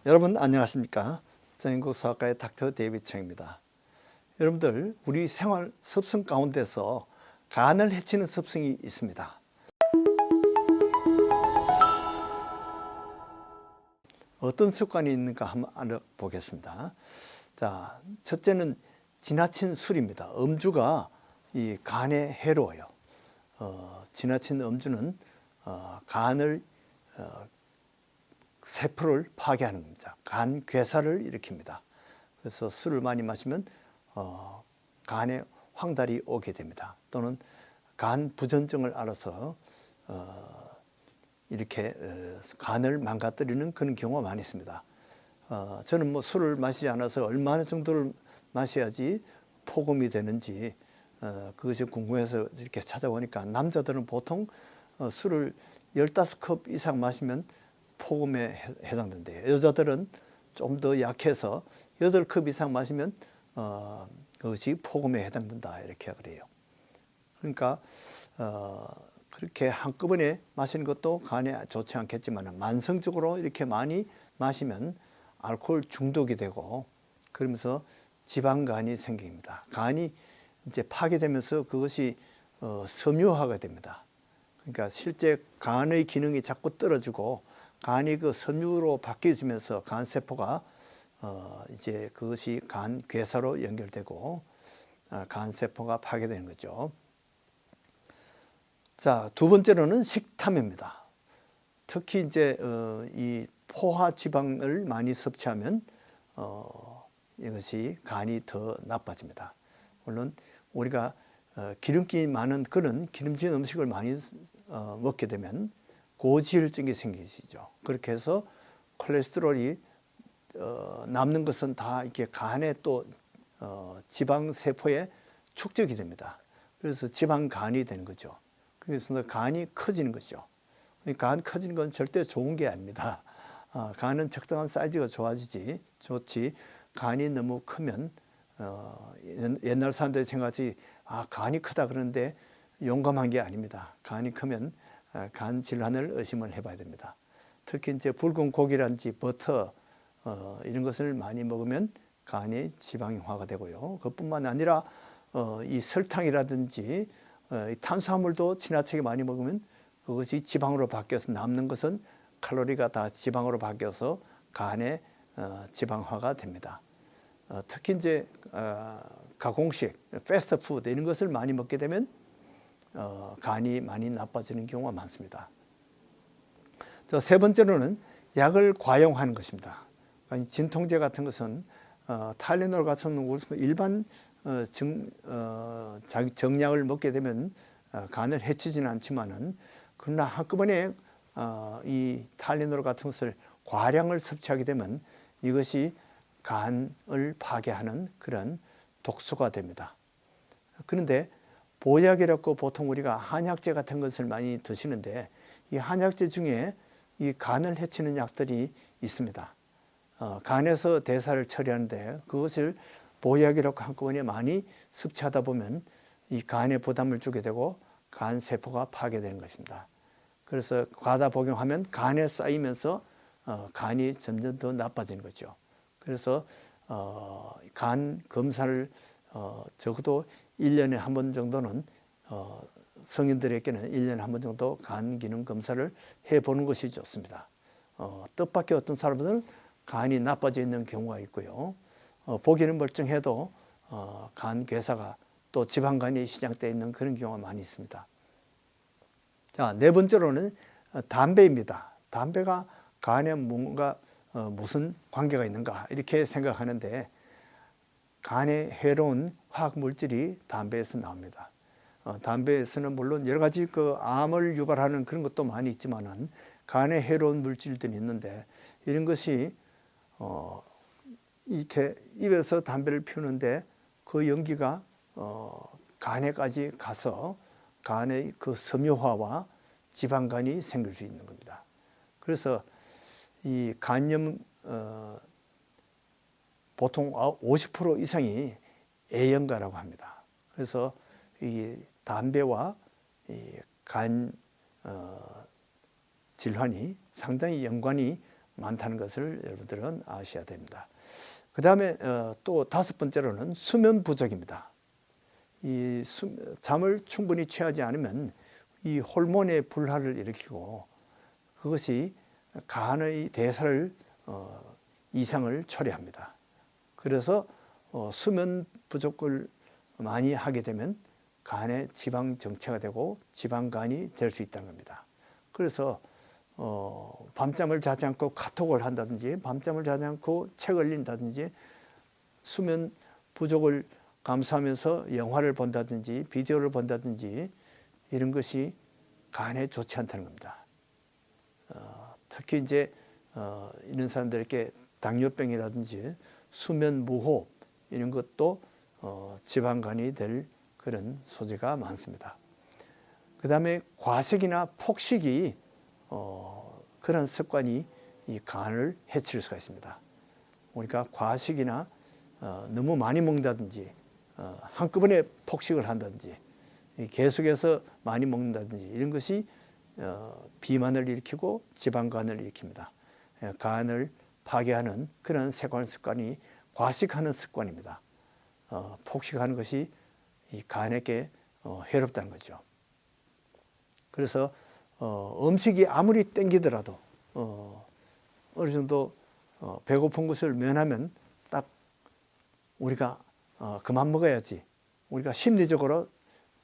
여러분 안녕하십니까? 정인국수학과의 닥터 데이비드 청입니다. 여러분들 우리 생활 습성 가운데서 간을 해치는 습성이 있습니다. 어떤 습관이 있는가 한번 알아보겠습니다. 자, 첫째는 지나친 술입니다. 음주가 이 간에 해로워요. 지나친 음주는 간을 세포를 파괴하는 겁니다. 간 괴사를 일으킵니다. 그래서 술을 많이 마시면 간에 황달이 오게 됩니다. 또는 간 부전증을 앓아서 이렇게 간을 망가뜨리는 그런 경우가 많이 있습니다. 저는 뭐 술을 마시지 않아서 얼마나 정도를 마셔야지 포금이 되는지 그것이 궁금해서 이렇게 찾아보니까 남자들은 보통 술을 15컵 이상 마시면 포금에 해당된대요. 여자들은 좀 더 약해서 8컵 이상 마시면 그것이 포금에 해당된다 이렇게 그래요. 그러니까 그렇게 한꺼번에 마시는 것도 간에 좋지 않겠지만 만성적으로 이렇게 많이 마시면 알코올 중독이 되고 그러면서 지방간이 생깁니다. 간이 이제 파괴되면서 그것이 섬유화가 됩니다. 그러니까 실제 간의 기능이 자꾸 떨어지고 간이 그 섬유로 바뀌어지면서 간 세포가 이제 그것이 간 괴사로 연결되고 간 세포가 파괴되는 거죠. 자, 두 번째로는 식탐입니다. 특히 이제 이 포화 지방을 많이 섭취하면 이것이 간이 더 나빠집니다. 물론 우리가 기름기 많은 그런 기름진 음식을 많이 먹게 되면 고지혈증이 생기시죠. 그렇게 해서 콜레스테롤이 남는 것은 다 이렇게 간에 또 지방 세포에 축적이 됩니다. 그래서 지방간이 되는 거죠. 그래서 간이 커지는 거죠. 간 커지는 건 절대 좋은 게 아닙니다. 간은 적당한 사이즈가 좋지. 간이 너무 크면 옛날 사람들이 생각하지 간이 크다 그러는데 용감한 게 아닙니다. 간이 크면 간 질환을 의심을 해봐야 됩니다. 특히 이제 붉은 고기라든지 버터 이런 것을 많이 먹으면 간이 지방화가 되고요. 그뿐만 아니라 이 설탕이라든지 탄수화물도 지나치게 많이 먹으면 그것이 지방으로 바뀌어서 남는 것은 칼로리가 다 지방으로 바뀌어서 간에 지방화가 됩니다. 특히 이제 가공식, 패스트푸드 이런 것을 많이 먹게 되면 간이 많이 나빠지는 경우가 많습니다. 세 번째로는 약을 과용하는 것입니다. 진통제 같은 것은 타일레놀 같은 일반 정약을 먹게 되면 간을 해치지는 않지만은 그러나 한꺼번에 이 타일레놀 같은 것을 과량을 섭취하게 되면 이것이 간을 파괴하는 그런 독소가 됩니다. 그런데 보약이라고 보통 우리가 한약재 같은 것을 많이 드시는데 이 한약재 중에 이 간을 해치는 약들이 있습니다. 간에서 대사를 처리하는데 그것을 보약이라고 한꺼번에 많이 섭취하다 보면 이 간에 부담을 주게 되고 간 세포가 파괴되는 것입니다. 그래서 과다 복용하면 간에 쌓이면서 간이 점점 더 나빠지는 거죠. 그래서 간 검사를 적어도 1년에 한 번 정도는 성인들에게는 1년에 한 번 정도 간 기능 검사를 해보는 것이 좋습니다. 뜻밖의 어떤 사람들은 간이 나빠져 있는 경우가 있고요. 보기는 멀쩡해도 간 괴사가 또 지방간이 시작되어 있는 그런 경우가 많이 있습니다. 자, 네 번째로는 담배입니다. 담배가 간에 뭔가 무슨 관계가 있는가 이렇게 생각하는데 간에 해로운 화학 물질이 담배에서 나옵니다. 담배에서는 물론 여러 가지 그 암을 유발하는 그런 것도 많이 있지만은 간에 해로운 물질들이 있는데 이런 것이 이렇게 입에서 담배를 피우는데 그 연기가 간에까지 가서 간의 그 섬유화와 지방간이 생길 수 있는 겁니다. 그래서 이 간염 보통 50% 이상이 A형가라고 합니다. 그래서 이 담배와 이 간 질환이 상당히 연관이 많다는 것을 여러분들은 아셔야 됩니다. 그 다음에 또 다섯 번째로는 수면 부족입니다. 이 잠을 충분히 취하지 않으면 이 호르몬의 불화를 일으키고 그것이 간의 대사를 이상을 초래합니다. 그래서 수면 부족을 많이 하게 되면 간에 지방 정체가 되고 지방간이 될 수 있다는 겁니다. 그래서 밤잠을 자지 않고 카톡을 한다든지 밤잠을 자지 않고 책을 읽는다든지 수면 부족을 감수하면서 영화를 본다든지 비디오를 본다든지 이런 것이 간에 좋지 않다는 겁니다. 특히 이제 이런 사람들에게 당뇨병이라든지 수면 무호흡 이런 것도 지방간이 될 그런 소지가 많습니다. 그 다음에 과식이나 폭식이 그런 습관이 이 간을 해칠 수가 있습니다. 우리가 과식이나 너무 많이 먹는다든지 한꺼번에 폭식을 한다든지 계속해서 많이 먹는다든지 이런 것이 비만을 일으키고 지방간을 일으킵니다. 간을 파괴하는 그런 생활 습관이 과식하는 습관입니다. 폭식하는 것이 이 간에게 해롭다는 거죠. 그래서 음식이 아무리 땡기더라도 어느 정도 배고픈 것을 면하면 딱 우리가 그만 먹어야지. 우리가 심리적으로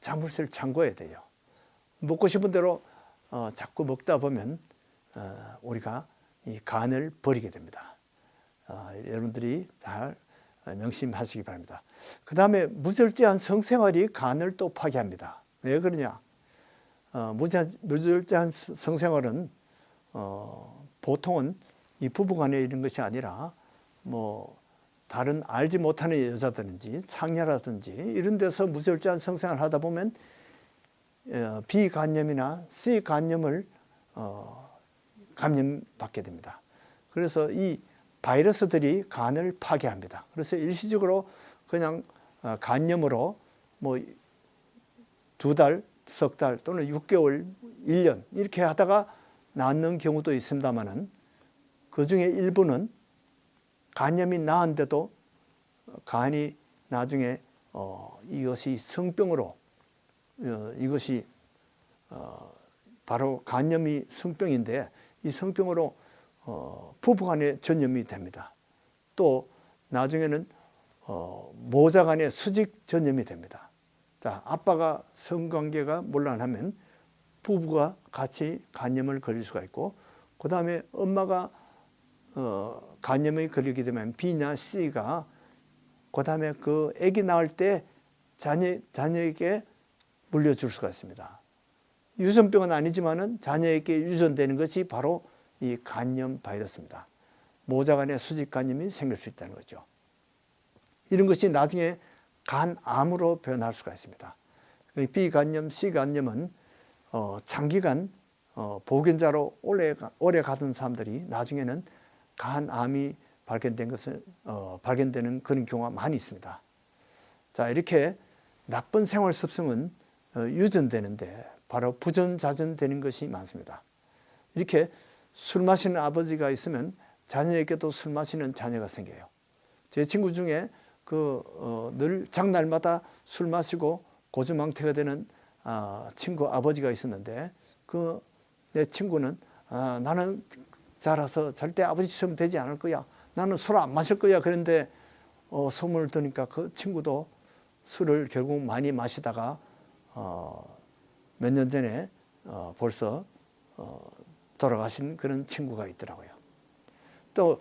자물쇠를 잠궈야 돼요. 먹고 싶은 대로 자꾸 먹다 보면 우리가 이 간을 버리게 됩니다. 여러분들이 잘 명심하시기 바랍니다. 그 다음에 무절제한 성생활이 간을 또 파괴합니다. 왜 그러냐? 무절제한 성생활은 보통은 이 부부간에 이런 것이 아니라 뭐 다른 알지 못하는 여자든지 창녀라든지 이런 데서 무절제한 성생활을 하다 보면 비간염이나 C간염을 감염받게 됩니다. 그래서 이 바이러스들이 간을 파괴합니다. 그래서 일시적으로 그냥 간염으로 뭐 2달, 석 달 또는 6개월, 1년 이렇게 하다가 낫는 경우도 있습니다만은 그 중에 일부는 간염이 나은데도 간이 나중에 이것이 성병으로 이것이 바로 간염이 성병인데 이 성병으로 부부간에 전염이 됩니다. 또 나중에는 모자간에 수직 전염이 됩니다. 자, 아빠가 성관계가 문란하면 부부가 같이 간염을 걸릴 수가 있고 그 다음에 엄마가 간염에 걸리게 되면 B나 C가 그 다음에 그 아기 낳을 때 자녀에게 물려줄 수가 있습니다. 유전병은 아니지만은 자녀에게 유전되는 것이 바로 이 간염 바이러스입니다. 모자간에 수직 간염이 생길 수 있다는 거죠. 이런 것이 나중에 간암으로 변할 수가 있습니다. B간염, C간염은 장기간 보균자로 오래 가던 사람들이 나중에는 간암이 발견되는 그런 경우가 많이 있습니다. 자, 이렇게 나쁜 생활 습성은 유전되는데 바로 부전자전되는 것이 많습니다. 이렇게 술 마시는 아버지가 있으면 자녀에게도 술 마시는 자녀가 생겨요. 제 친구 중에 늘 장날마다 술 마시고 고주망태가 되는 친구 아버지가 있었는데 내 친구는 나는 자라서 절대 아버지처럼 되지 않을 거야. 나는 술 안 마실 거야. 그런데 소문을 들으니까 그 친구도 술을 결국 많이 마시다가 몇 년 전에 벌써 돌아가신 그런 친구가 있더라고요. 또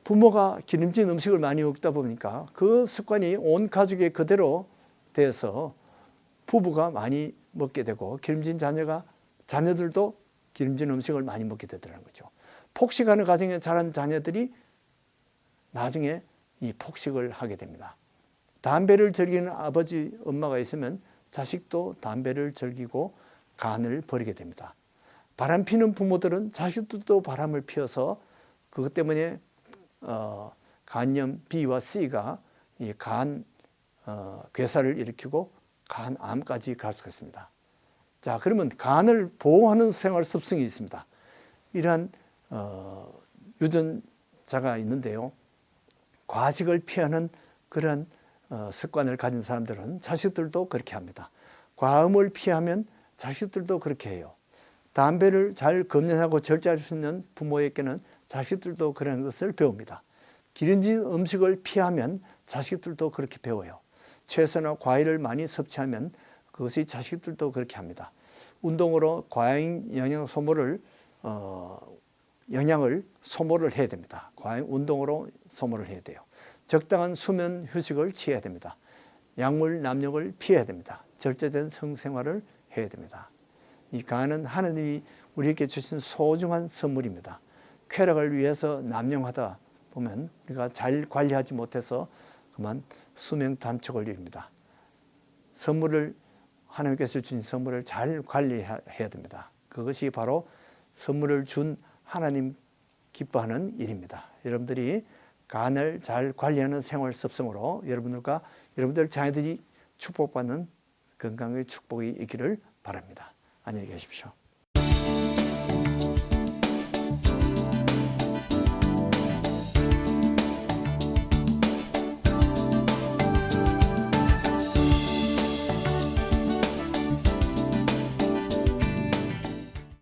부모가 기름진 음식을 많이 먹다 보니까 그 습관이 온 가족에 그대로 돼서 부부가 많이 먹게 되고 기름진 자녀들도 기름진 음식을 많이 먹게 되더라는 거죠. 폭식하는 가정에 자란 자녀들이 나중에 이 폭식을 하게 됩니다. 담배를 즐기는 아버지, 엄마가 있으면 자식도 담배를 즐기고 간을 버리게 됩니다. 바람 피는 부모들은 자식들도 바람을 피워서 그것 때문에 간염 B와 C가 이 간 괴사를 일으키고 간암까지 갈 수가 있습니다. 자, 그러면 간을 보호하는 생활 습성이 있습니다. 이러한 유전자가 있는데요. 과식을 피하는 그런 습관을 가진 사람들은 자식들도 그렇게 합니다. 과음을 피하면 자식들도 그렇게 해요. 담배를 잘 금연하고 절제할 수 있는 부모에게는 자식들도 그런 것을 배웁니다. 기름진 음식을 피하면 자식들도 그렇게 배워요. 채소나 과일을 많이 섭취하면 그것이 자식들도 그렇게 합니다. 운동으로 과잉 영양 소모를 영양을 소모를 해야 됩니다. 과잉 운동으로 소모를 해야 돼요. 적당한 수면 휴식을 취해야 됩니다. 약물 남용을 피해야 됩니다. 절제된 성생활을 해야 됩니다. 이 간은 하나님이 우리에게 주신 소중한 선물입니다. 쾌락을 위해서 남용하다 보면 우리가 잘 관리하지 못해서 그만 수명 단축을 이룹니다. 하나님께서 주신 선물을 잘 관리해야 됩니다. 그것이 바로 선물을 준 하나님 기뻐하는 일입니다. 여러분들이 간을 잘 관리하는 생활 습성으로 여러분들 자녀들이 축복받는 건강의 축복이 있기를 바랍니다. 안녕히 계십시오.